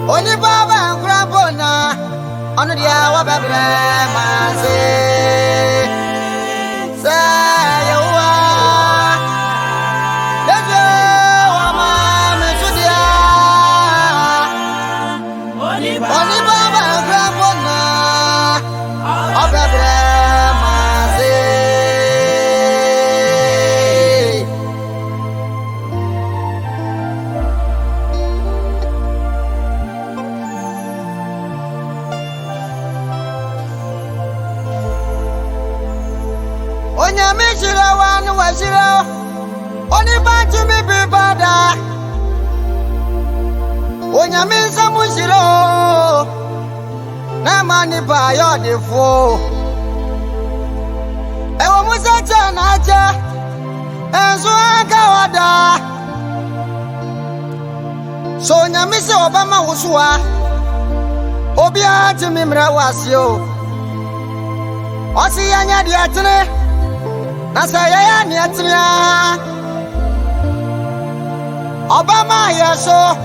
Only Baba and Grandpona, on the hour, Baby, say, you are. Let's go, Mamma, Sudia. Only Baba and Grandpona, oh, Baby, Onya mishira wanu washira Oni bantu bibi bada Onya minsa mushiro Na mani pa yodifo Ewa musacha na acha Enzo aka wada So onya misi obama usua Obi ati mimra wasio Osi yanya diatine Nasa ya ni atia Obama ya so